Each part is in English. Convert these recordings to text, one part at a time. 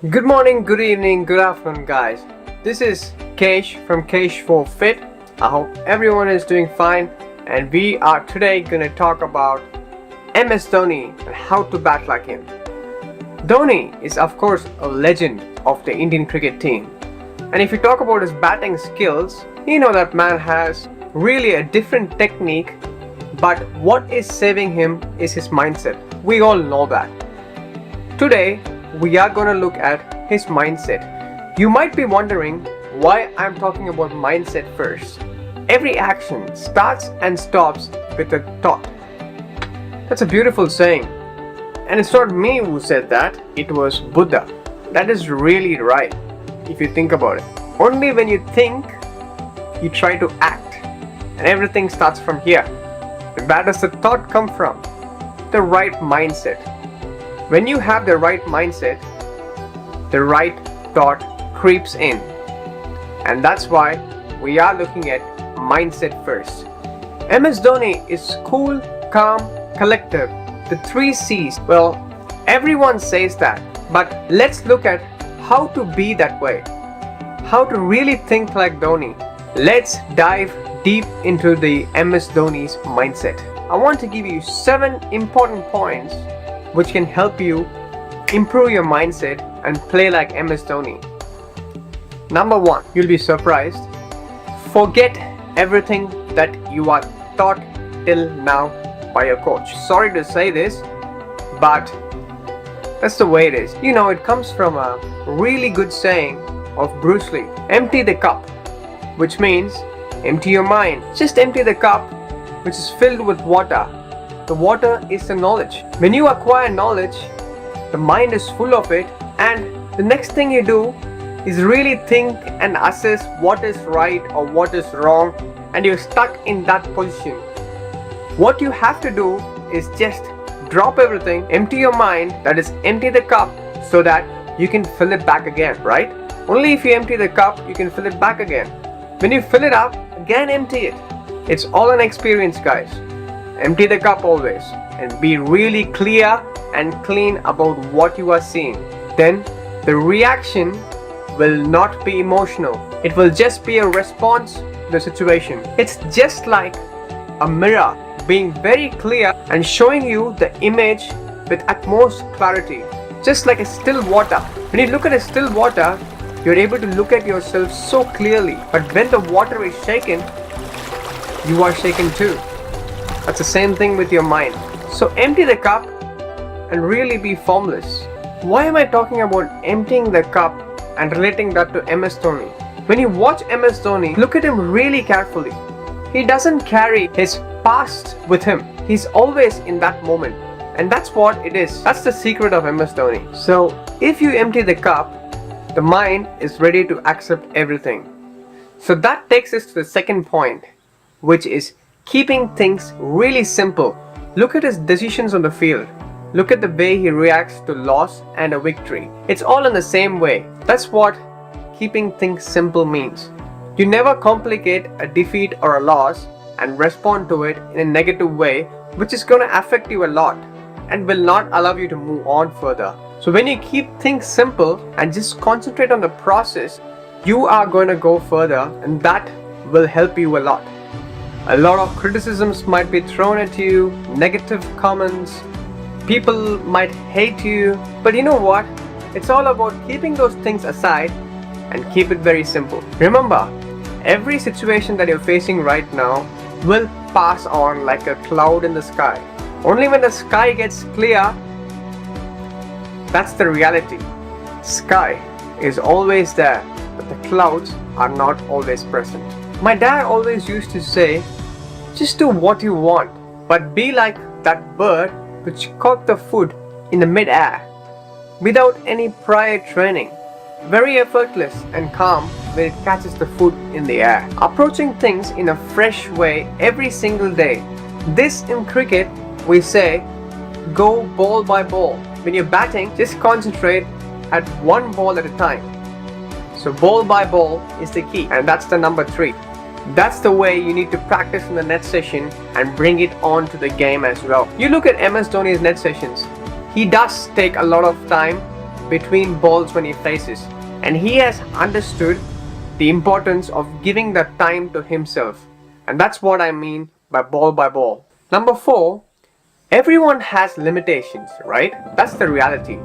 Good morning, good evening, good afternoon, guys. This is Kesh from Kesh for Fit. I hope everyone is doing fine, and we are today going to talk about MS Dhoni and how to bat like him. Dhoni is, of course, a legend of the Indian cricket team, and if you talk about his batting skills, you know that man has really a different technique, but what is saving him is his mindset. We all know that. Today, we are going to look at his mindset. You might be wondering why I'm talking about mindset first. Every action starts and stops with a thought. That's a beautiful saying. And it's not me who said that, it was Buddha. That is really right, if you think about it. Only when you think, you try to act. And everything starts from here. Where does the thought come from? The right mindset. When you have the right mindset, the right thought creeps in. And that's why we are looking at mindset first. MS Dhoni is cool, calm, collective. The 3 C's. Well, everyone says that. But let's look at how to be that way. How to really think like Dhoni. Let's dive deep into the MS Dhoni's mindset. I want to give you 7 important points which can help you improve your mindset and play like MS Dhoni. Number 1, you'll be surprised. Forget everything that you are taught till now by your coach. Sorry to say this, but that's the way it is. You know, it comes from a really good saying of Bruce Lee. Empty the cup, which means empty your mind. Just empty the cup, which is filled with water. The water is the knowledge. When you acquire knowledge, the mind is full of it, and the next thing you do is really think and assess what is right or what is wrong, and you're stuck in that position. What you have to do is just drop everything, empty your mind, that is, empty the cup so that you can fill it back again, right? Only if you empty the cup, you can fill it back again. When you fill it up, again empty it. It's all an experience, guys. Empty the cup always and be really clear and clean about what you are seeing. Then the reaction will not be emotional. It will just be a response to the situation. It's just like a mirror being very clear and showing you the image with utmost clarity. Just like a still water. When you look at a still water, you're able to look at yourself so clearly. But when the water is shaken, you are shaken too. That's the same thing with your mind. So empty the cup and really be formless. Why am I talking about emptying the cup and relating that to MS Dhoni? When you watch MS Dhoni, look at him really carefully. He doesn't carry his past with him. He's always in that moment. And that's what it is. That's the secret of MS Dhoni. So if you empty the cup, the mind is ready to accept everything. So that takes us to the second point, which is keeping things really simple. Look at his decisions on the field. Look at the way he reacts to loss and a victory. It's all in the same way. That's what keeping things simple means. You never complicate a defeat or a loss and respond to it in a negative way, which is going to affect you a lot and will not allow you to move on further. So when you keep things simple and just concentrate on the process, you are going to go further, and that will help you a lot. A lot of criticisms might be thrown at you, negative comments, people might hate you, but you know what? It's all about keeping those things aside and keep it very simple. Remember, every situation that you're facing right now will pass on like a cloud in the sky. Only when the sky gets clear, that's the reality. Sky is always there, but the clouds are not always present. My dad always used to say, just do what you want, but be like that bird which caught the food in the mid-air without any prior training. Very effortless and calm when it catches the food in the air. Approaching things in a fresh way every single day. This in cricket, we say, go ball by ball. When you're batting, just concentrate at one ball at a time. So ball by ball is the key, and that's the number 3. That's the way you need to practice in the net session and bring it on to the game as well. You look at MS Dhoni's net sessions. He does take a lot of time between balls when he faces, and he has understood the importance of giving the time to himself. And that's what I mean by ball by ball. Number 4, everyone has limitations, right? That's the reality.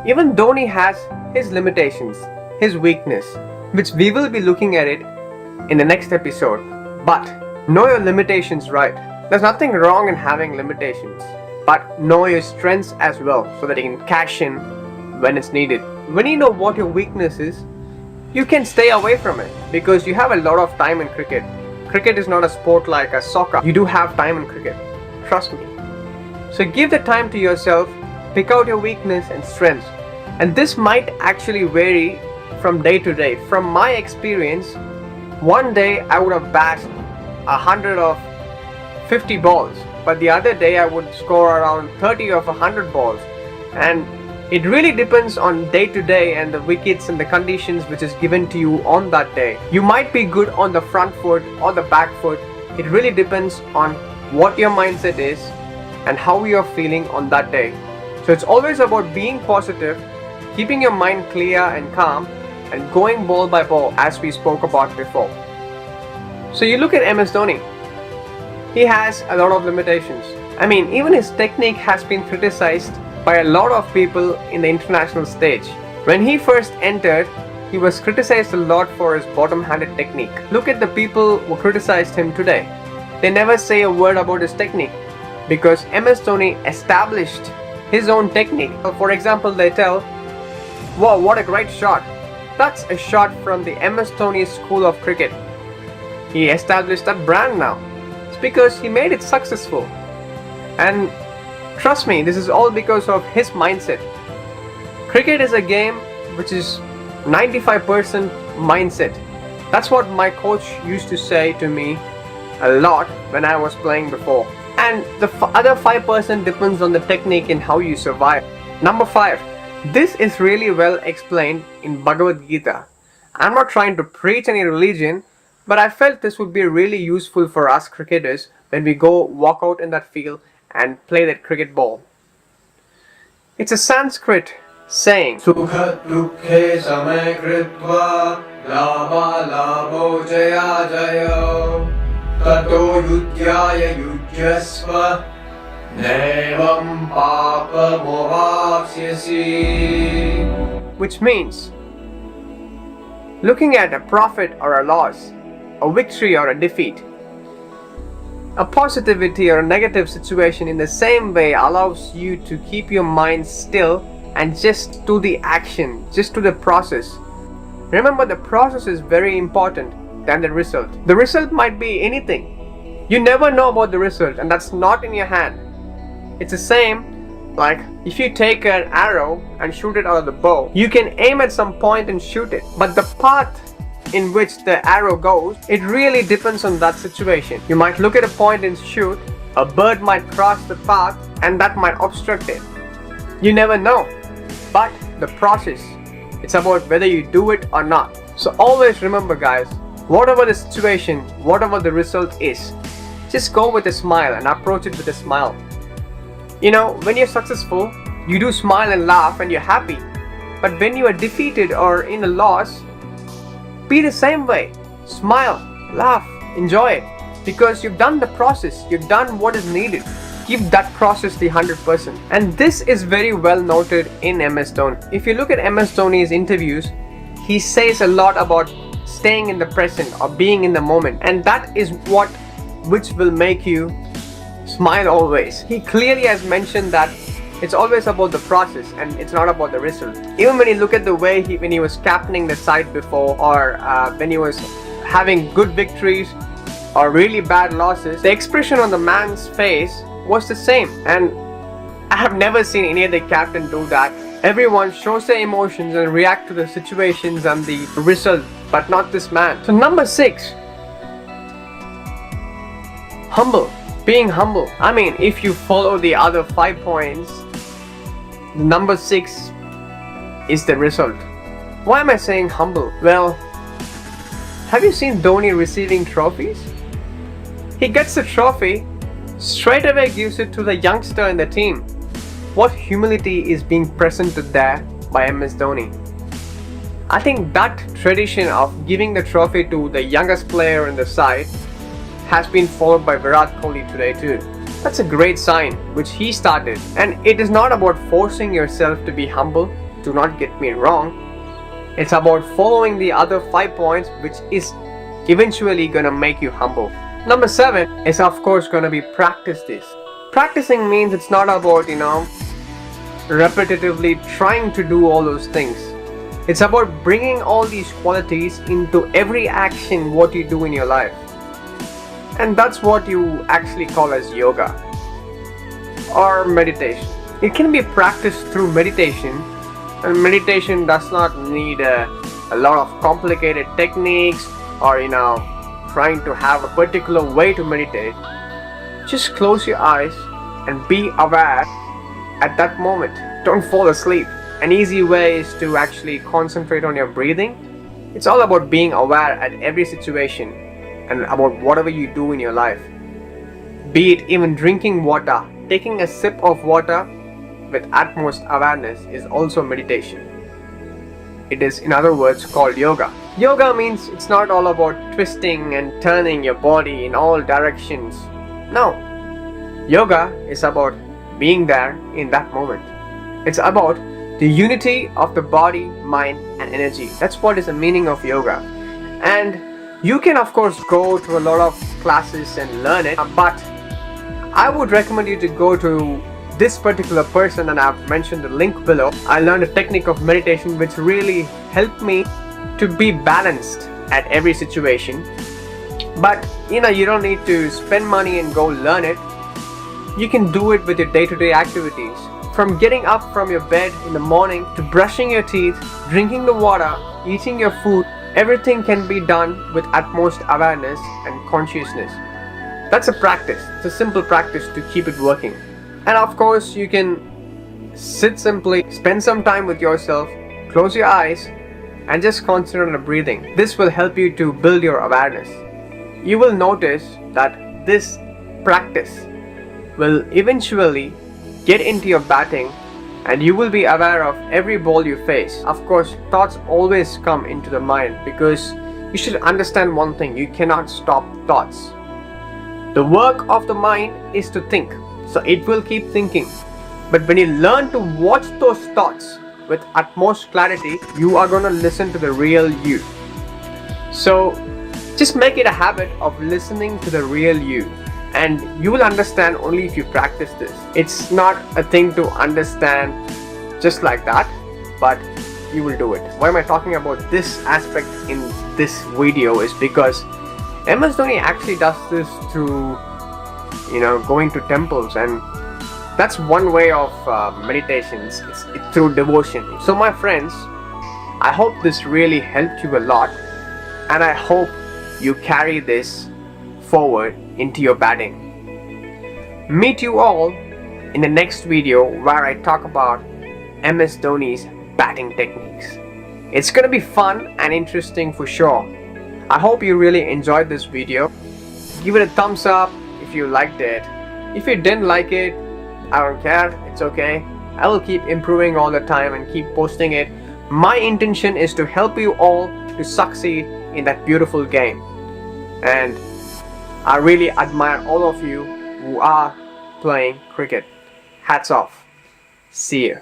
Even Dhoni has his limitations, his weakness, which we will be looking at it in the next episode. But know your limitations, right? There's nothing wrong in having limitations, but know your strengths as well so that you can cash in when it's needed. When you know what your weakness is, you can stay away from it because you have a lot of time in cricket. Cricket is not a sport like a soccer. You do have time in cricket. Trust me. So give the time to yourself, pick out your weakness and strengths. And this might actually vary from day to day. From my experience, one day I would have bashed 100 of 50 balls, but the other day I would score around 30 of 100 balls. And it really depends on day to day and the wickets and the conditions which is given to you on that day. You might be good on the front foot or the back foot. It really depends on what your mindset is and how you're feeling on that day. So it's always about being positive, keeping your mind clear and calm, and going ball by ball as we spoke about before. So you look at MS Dhoni. He has a lot of limitations. I mean, even his technique has been criticized by a lot of people in the international stage. When he first entered, he was criticized a lot for his bottom-handed technique. Look at the people who criticized him today. They never say a word about his technique because MS Dhoni established his own technique. For example, they tell, "Wow, what a great shot." That's a shot from the MS Dhoni school of cricket. He established that brand now. It's because he made it successful. And trust me, this is all because of his mindset. Cricket is a game which is 95% mindset. That's what my coach used to say to me a lot when I was playing before. And the other 5% depends on the technique and how you survive. Number 5. This is really well explained in Bhagavad Gita. I'm not trying to preach any religion, but I felt this would be really useful for us cricketers when we go walk out in that field and play that cricket ball. It's a Sanskrit saying, Sukha dukhe samay kritva lava lavo jaya jayo tato yudhyaya yudhyasva nevam papa movapsyasi. Which means, looking at a profit or a loss, a victory or a defeat, a positivity or a negative situation in the same way allows you to keep your mind still and just do the action, just do the process. Remember, the process is very important than the result. The result might be anything. You never know about the result, and that's not in your hand. It's the same like if you take an arrow and shoot it out of the bow. You can aim at some point and shoot it, but the path in which the arrow goes, it really depends on that situation. You might look at a point and shoot, a bird might cross the path and that might obstruct it. You never know. But the process, it's about whether you do it or not. So always remember, guys, whatever the situation, whatever the result is, just go with a smile and approach it with a smile. You know, when you're successful, you do smile and laugh and you're happy. But when you are defeated or in a loss, be the same way. Smile, laugh, enjoy it. Because you've done the process, you've done what is needed. Give that process the 100%. And this is very well noted in MS Dhoni. If you look at MS Dhoni's interviews, he says a lot about staying in the present or being in the moment. And that is which will make you smile always. He clearly has mentioned that it's always about the process and it's not about the result. Even when you look at the way when he was captaining the side before, or when he was having good victories or really bad losses, the expression on the man's face was the same. And I have never seen any other captain do that. Everyone shows their emotions and react to the situations and the result, but not this man. So number 6, humble. Being humble. I mean, if you follow the other 5 points, number 6 is the result. Why am I saying humble? Well, have you seen Dhoni receiving trophies? He gets the trophy, straight away gives it to the youngster in the team. What humility is being presented there by MS Dhoni. I think that tradition of giving the trophy to the youngest player in the side has been followed by Virat Kohli today too. That's a great sign which he started, and it is not about forcing yourself to be humble, do not get me wrong. It's about following the other 5 points which is eventually gonna make you humble. Number 7 is of course gonna be practice this. Practicing means it's not about, repetitively trying to do all those things. It's about bringing all these qualities into every action what you do in your life. And that's what you actually call as yoga or meditation. It can be practiced through meditation, and meditation does not need a lot of complicated techniques or trying to have a particular way to meditate. Just close your eyes and be aware at that moment. Don't fall asleep. An easy way is to actually concentrate on your breathing. It's all about being aware at every situation and about whatever you do in your life. Be it even drinking water, taking a sip of water with utmost awareness is also meditation. It is, in other words, called yoga. Yoga means it's not all about twisting and turning your body in all directions. No. Yoga is about being there in that moment. It's about the unity of the body, mind and energy. That's what is the meaning of yoga. And you can of course go to a lot of classes and learn it, but I would recommend you to go to this particular person, and I've mentioned the link below. I learned a technique of meditation which really helped me to be balanced at every situation. But you don't need to spend money and go learn it. You can do it with your day-to-day activities. From getting up from your bed in the morning to brushing your teeth, drinking the water, eating your food, everything can be done with utmost awareness and consciousness. That's a practice. It's a simple practice to keep it working. And of course, you can sit simply, spend some time with yourself, close your eyes, and just concentrate on the breathing. This will help you to build your awareness. You will notice that this practice will eventually get into your batting, and you will be aware of every ball you face. Of course, thoughts always come into the mind, because you should understand one thing: you cannot stop thoughts. The work of the mind is to think, so it will keep thinking. But when you learn to watch those thoughts with utmost clarity, you are going to listen to the real you. So just make it a habit of listening to the real you, and you will understand only if you practice this. It's not a thing to understand just like that, but you will do it. Why am I talking about this aspect in this video is because MS Dhoni actually does this through going to temples, and that's one way of meditations. It's through devotion. So my friends, I hope this really helped you a lot, and I hope you carry this forward into your batting. Meet you all in the next video where I talk about MS Dhoni's batting techniques. It's gonna be fun and interesting for sure. I hope you really enjoyed this video. Give it a thumbs up if you liked it. If you didn't like it, I don't care, it's okay. I will keep improving all the time and keep posting it. My intention is to help you all to succeed in that beautiful game. And I really admire all of you who are playing cricket. Hats off. See you.